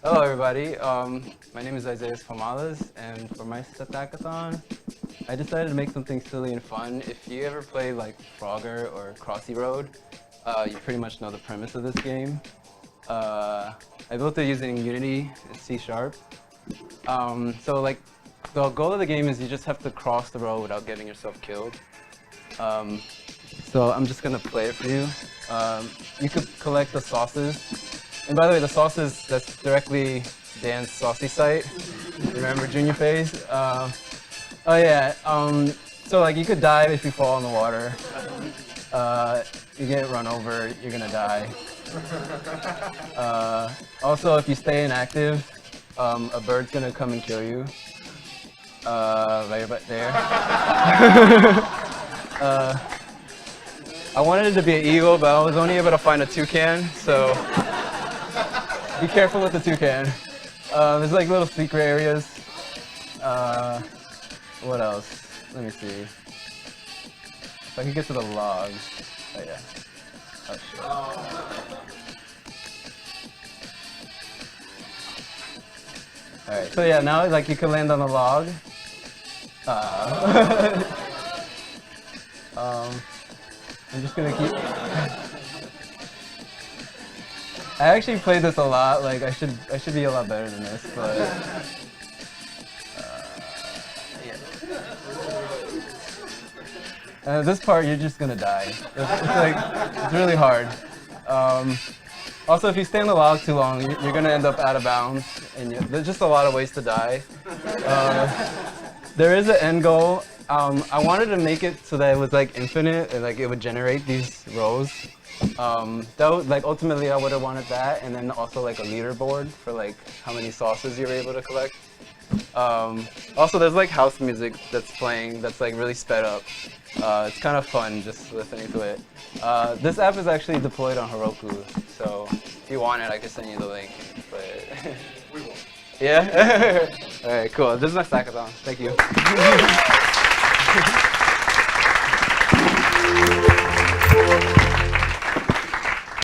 Hello, everybody. My name is Isaiah Pomales, and for my Stackathon, I decided to make something silly and fun. If you ever play like Frogger or Crossy Road, you pretty much know the premise of this game. I built it using Unity, C#. So like, the goal of the game is you just have to cross the road without getting yourself killed. So I'm just gonna play it for you. You could collect the sauces. And by the way, the sauces, that's directly Dan's Saucy site. Remember Junior Phase? Oh yeah, so like you could die if you fall in the water. You get run over, you're gonna die. Also, if you stay inactive, a bird's gonna come and kill you. Right there. I wanted it to be an eagle, but I was only able to find a toucan, so be careful with the toucan. There's like little secret areas. What else? Let me see. If I can get to the logs. Oh yeah. Oh shit. Alright, so yeah, now like you can land on the log. I'm just gonna keep. I actually played this a lot. Like I should be a lot better than this, but yeah. This part you're just gonna die. It's really hard. Also, if you stay on the log too long, you're gonna end up out of bounds, and there's just a lot of ways to die. There is an end goal. I wanted to make it so that it was like infinite, and like it would generate these rows. That would, like ultimately I would have wanted that, and then also like a leaderboard for like how many sauces you were able to collect. Also, there's like house music that's playing that's like really sped up. It's kind of fun just listening to it. This app is actually deployed on Heroku, so if you want it, I can send you the link and play it. We will. Yeah? Alright, cool. This is my Stackathon. Thank you.